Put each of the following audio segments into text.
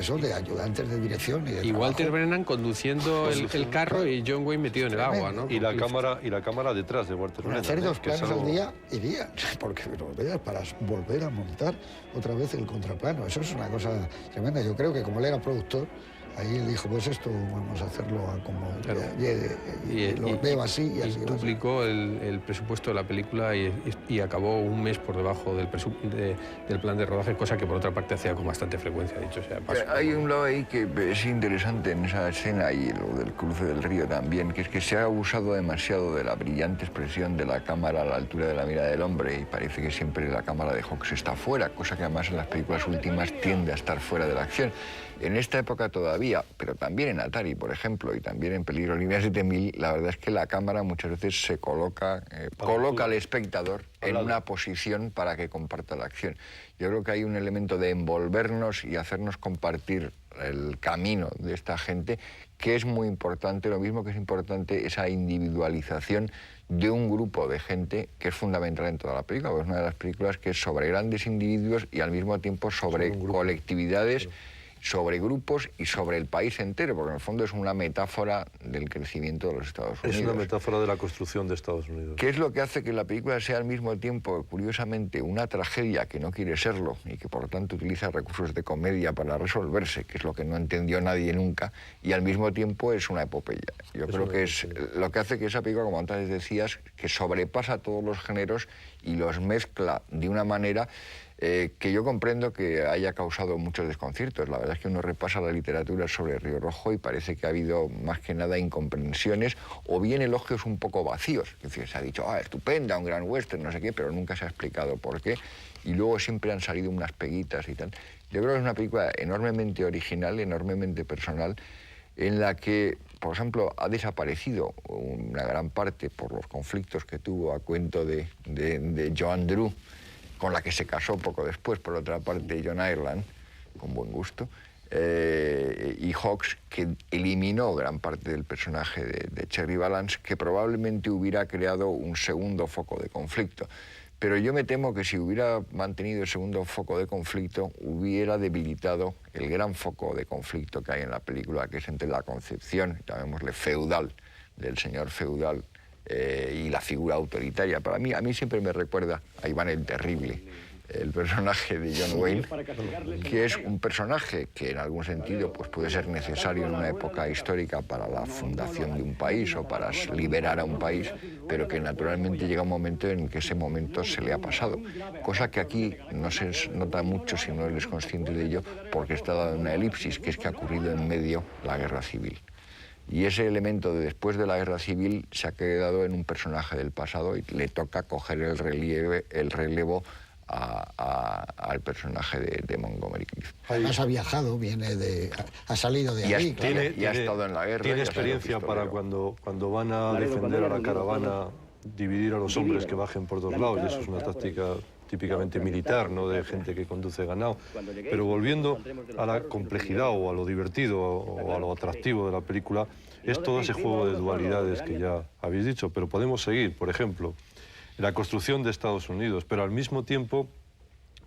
eso de ayudantes de dirección y de Y trabajo. Walter Brennan conduciendo el carro y John Wayne metido en el agua, ¿no? Y la cámara detrás de Walter Brennan. Hacer 2 que es planos algo... al día iría, porque para volver a montar otra vez el contraplano. Eso es una cosa tremenda. Yo creo que como él era productor, ahí él dijo, pues esto vamos a hacerlo como lo veo así y así. Y duplicó el presupuesto de la película y acabó un mes por debajo del plan de rodaje, cosa que por otra parte hacía con bastante frecuencia, dicho sea paso. Hay un lado ahí que es interesante en esa escena y lo del cruce del río también, que es que se ha abusado demasiado de la brillante expresión de la cámara a la altura de la mirada del hombre y parece que siempre la cámara de Hawks está fuera, cosa que además en las películas últimas tiende a estar fuera de la acción. En esta época todavía, pero también en Atari, por ejemplo, y también en Peligro Línea 7000, la verdad es que la cámara muchas veces se coloca al espectador en una posición para que comparta la acción. Yo creo que hay un elemento de envolvernos y hacernos compartir el camino de esta gente que es muy importante, lo mismo que es importante esa individualización de un grupo de gente que es fundamental en toda la película, porque es una de las películas que es sobre grandes individuos y al mismo tiempo sobre colectividades, sobre grupos y sobre el país entero, porque en el fondo es una metáfora del crecimiento de los Estados Unidos. Es una metáfora de la construcción de Estados Unidos. ¿Qué es lo que hace que la película sea al mismo tiempo, curiosamente, una tragedia que no quiere serlo y que por lo tanto utiliza recursos de comedia para resolverse, que es lo que no entendió nadie nunca, y al mismo tiempo es una epopeya? Yo creo que es lo que hace que esa película, como antes decías, que sobrepasa todos los géneros y los mezcla de una manera que yo comprendo que haya causado muchos desconciertos. La verdad es que uno repasa la literatura sobre Río Rojo y parece que ha habido más que nada incomprensiones o bien elogios un poco vacíos. Es decir, se ha dicho, estupenda, un gran western, no sé qué, pero nunca se ha explicado por qué. Y luego siempre han salido unas peguitas y tal. Yo creo que es una película enormemente original, enormemente personal, en la que, por ejemplo, ha desaparecido una gran parte por los conflictos que tuvo a cuento de Joan Drew, con la que se casó poco después, por otra parte, John Ireland, con buen gusto, y Hawks, que eliminó gran parte del personaje de Cherry Valance, que probablemente hubiera creado un segundo foco de conflicto. Pero yo me temo que si hubiera mantenido el segundo foco de conflicto, hubiera debilitado el gran foco de conflicto que hay en la película, que es entre la concepción, llamémosle feudal, del señor feudal, y la figura autoritaria. Para mí, a mí siempre me recuerda a Iván el Terrible, el personaje de John Wayne, que es un personaje que en algún sentido pues, puede ser necesario en una época histórica para la fundación de un país o para liberar a un país, pero que naturalmente llega un momento en que ese momento se le ha pasado, cosa que aquí no se nota mucho si no eres consciente de ello, porque está dada una elipsis, que es que ha ocurrido en medio la guerra civil. Y ese elemento de después de la guerra civil se ha quedado en un personaje del pasado y le toca coger el relevo al personaje de Montgomery Clift. Además ha viajado, ha salido de ahí. Y ha estado en la guerra. Tiene experiencia para cuando van a defender a la caravana, dividir a los hombres que bajen por dos lados, y eso es una táctica típicamente militar, no de gente que conduce ganado. Pero volviendo a la complejidad o a lo divertido o a lo atractivo de la película, es todo ese juego de dualidades que ya habéis dicho, pero podemos seguir, por ejemplo, la construcción de Estados Unidos, pero al mismo tiempo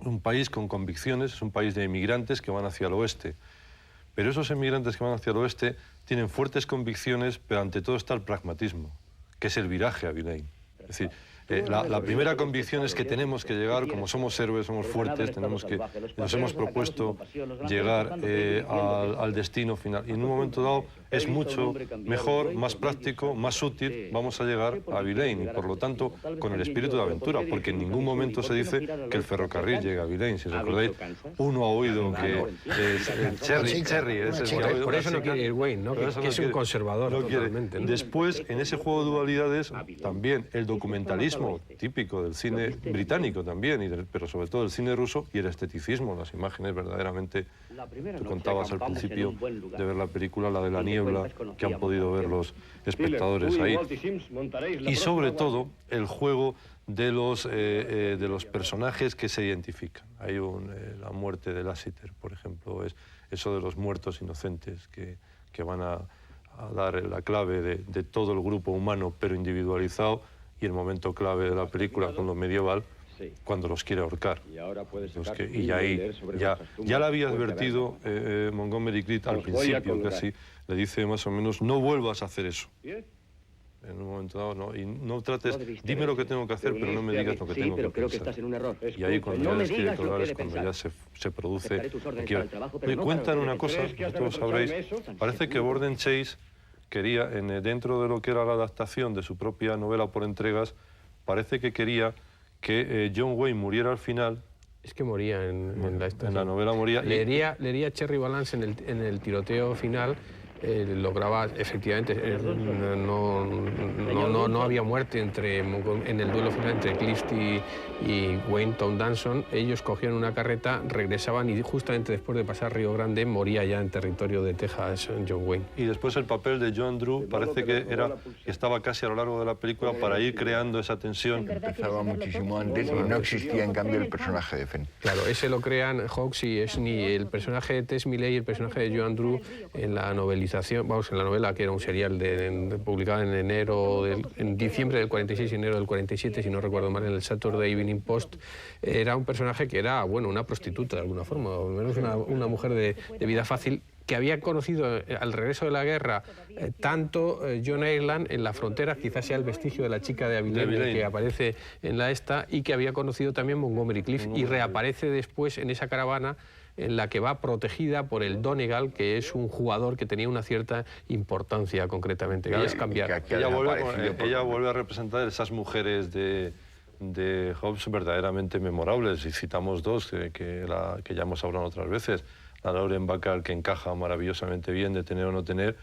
un país con convicciones, es un país de inmigrantes que van hacia el oeste. Pero esos inmigrantes que van hacia el oeste tienen fuertes convicciones, pero ante todo está el pragmatismo, que es el viraje a Villain. Es decir, la primera convicción es que tenemos que llegar, como somos héroes, somos fuertes, nos hemos propuesto llegar al destino final. Y en un momento dado es mucho mejor, más práctico, más útil, vamos a llegar a Villain, y por lo tanto con el espíritu de aventura, porque en ningún momento se dice que el ferrocarril llega a Villain. Si recordáis, uno ha oído que Cherry es el que ha oído. Por eso no quiere ir Wayne, ¿no? Que es un conservador totalmente, ¿no? Después, en ese juego de dualidades, también el documentalismo típico del cine británico también, pero sobre todo el cine ruso, y el esteticismo, las imágenes verdaderamente. Tú contabas al principio de ver la película, la de la niebla, que han podido ver los espectadores ahí. Y sobre todo, el juego de los personajes que se identifican. Hay la muerte de Lassiter, por ejemplo, es eso de los muertos inocentes que van a dar la clave de todo el grupo humano, pero individualizado, y el momento clave de la película con lo medieval, cuando los quiere ahorcar. Y ahí ya le había advertido Montgomery Clift al principio, casi le dice más o menos, no vuelvas a hacer eso. En un momento dado, no, y no trates, dime lo que tengo que hacer, pero no me digas lo que tengo que pensar. Y ahí cuando ya les quiere colgar es cuando ya se produce... Me cuentan una cosa, vosotros sabréis, parece que Borden Chase quería, dentro de lo que era la adaptación de su propia novela por entregas, parece que quería que John Wayne muriera al final. Es que moría en la novela moría. Leería Cherry Valance en el tiroteo final. Lograba, efectivamente, no había muerte en el duelo final entre Clift y Wayne Tom Danson. Ellos cogían una carreta, regresaban y justamente después de pasar Río Grande moría ya en territorio de Texas John Wayne. Y después el papel de John Drew parece que estaba casi a lo largo de la película para ir creando esa tensión. Empezaba muchísimo antes y no existía en cambio el personaje de Fenn. Claro, ese lo crean Hawks y es ni el personaje de Tess Milley y el personaje de John Drew en la novelización. Vamos, en la novela, que era un serial publicado en diciembre del 46 y enero del 47, si no recuerdo mal, en el Saturday Evening Post, era un personaje que era, bueno, una prostituta de alguna forma, o al menos una mujer de vida fácil, que había conocido al regreso de la guerra tanto John Ireland en la frontera, quizás sea el vestigio de la chica de Abilene que aparece en la esta, y que había conocido también Montgomery Clift, y reaparece después en esa caravana en la que va protegida por el Donegal, que es un jugador que tenía una cierta importancia concretamente. Que es cambiar. Ella vuelve a representar esas mujeres de Hobbes verdaderamente memorables, y citamos dos que ya hemos hablado otras veces. La Lauren Bacall, que encaja maravillosamente bien de Tener o no tener,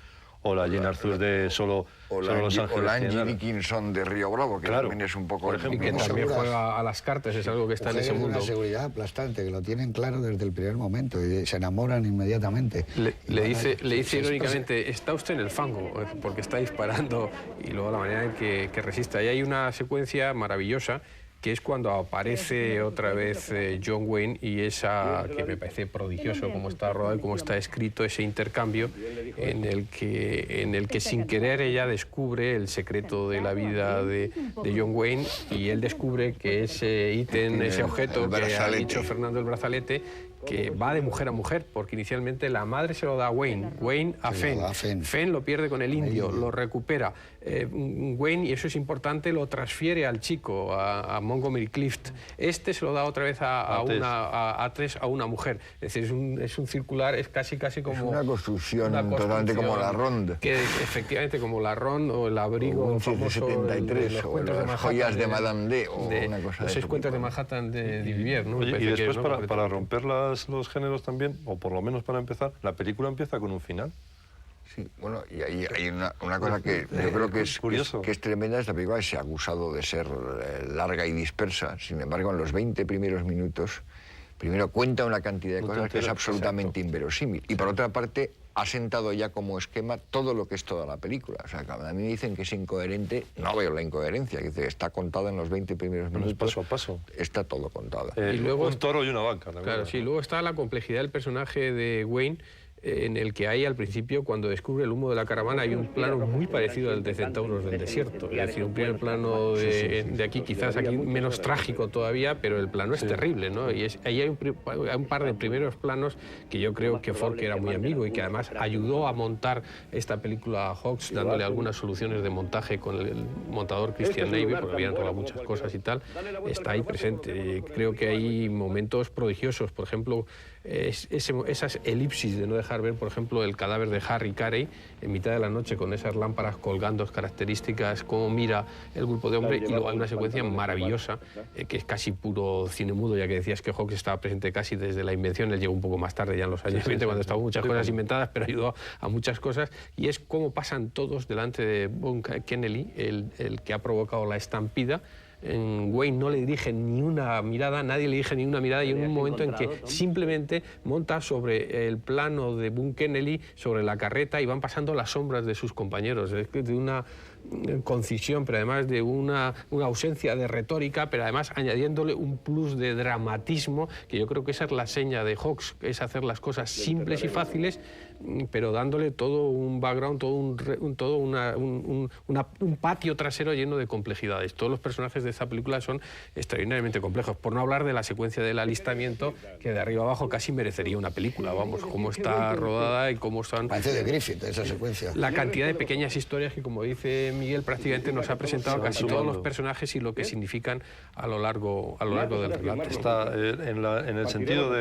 o la Jane Arthur de Solo Los Ángeles. O la Angie Dickinson de Río Bravo, que también es un poco... Por ejemplo, y que también juega a las cartas, es algo que está en ese mundo. Una seguridad aplastante, que lo tienen claro desde el primer momento y se enamoran inmediatamente. Le dice irónicamente, está usted en el fango, porque está disparando, y luego la manera en que resiste. Ahí hay una secuencia maravillosa, que es cuando aparece otra vez John Wayne, y esa que me parece prodigioso cómo está rodado y cómo está escrito ese intercambio en el que sin querer ella descubre el secreto de la vida de John Wayne, y él descubre que ese ítem, ese objeto que ha dicho Fernando, el brazalete, que va de mujer a mujer, porque inicialmente la madre se lo da a Wayne a Fenn. Fenn lo pierde con el indio, lo recupera. Wayne, y eso es importante, lo transfiere al chico, a Montgomery Clift. Este se lo da otra vez a Tess, a una mujer. Es decir, es un circular, es casi como... Es una construcción totalmente como la Ronde. Que efectivamente, como la Ronde, o el abrigo famoso... 73, o las joyas de Madame D, o una cosa los 6 cuentos de Manhattan de Vivier, ¿no? Oye, y después, para romper los géneros también, o por lo menos para empezar, la película empieza con un final. Sí, bueno, y hay una cosa que yo creo que es tremenda. Esta película se ha acusado de ser larga y dispersa. Sin embargo, en los 20 primeros minutos, primero cuenta una cantidad de cosas que es absolutamente inverosímil. Y por otra parte, ha sentado ya como esquema todo lo que es toda la película. O sea, cuando a mí me dicen que es incoherente, no veo la incoherencia. Dice, está contado en los 20 primeros minutos. Paso a paso. Está todo contado. Y luego, un toro y una vaca. Claro, sí, luego está la complejidad del personaje de Wayne, en el que hay al principio, cuando descubre el humo de la caravana, hay un plano muy parecido al de Centauros del Desierto. Es decir, un primer plano de aquí, quizás aquí menos trágico todavía, pero el plano es terrible, ¿no? Y ahí hay un par de primeros planos que yo creo que Ford, que era muy amigo y que además ayudó a montar esta película a Hawks, dándole algunas soluciones de montaje con el montador Christian Navy, porque habían rodado muchas cosas y tal, está ahí presente. Creo que hay momentos prodigiosos, por ejemplo, esas elipsis de no dejar ver, por ejemplo, el cadáver de Harry Carey en mitad de la noche con esas lámparas colgando características, cómo mira el grupo de hombres, y luego hay una secuencia maravillosa que es casi puro cine mudo, ya que decías que Hawks estaba presente casi desde la invención. Él llegó un poco más tarde, ya en los años 20, cuando estaban muchas cosas inventadas, pero ayudó a muchas cosas, y es cómo pasan todos delante de Bunk Kennelly, el que ha provocado la estampida. Wayne no le dirige ni una mirada, nadie le dirige ni una mirada, y en un momento en que simplemente monta sobre el plano de Bunk Kennelly, sobre la carreta, y van pasando las sombras de sus compañeros. Es de una concisión, pero además de una ausencia de retórica, pero además añadiéndole un plus de dramatismo, que yo creo que esa es la seña de Hawks, es hacer las cosas simples y fáciles, pero dándole todo un background, todo un patio trasero lleno de complejidades. Todos los personajes de esta película son extraordinariamente complejos, por no hablar de la secuencia del alistamiento, que de arriba abajo casi merecería una película, vamos, cómo está rodada y cómo están... Parece de Griffith esa secuencia. La cantidad de pequeñas historias que, como dice Miguel, prácticamente nos ha presentado casi todos los personajes y lo que significan a lo largo del relato. Está en el sentido de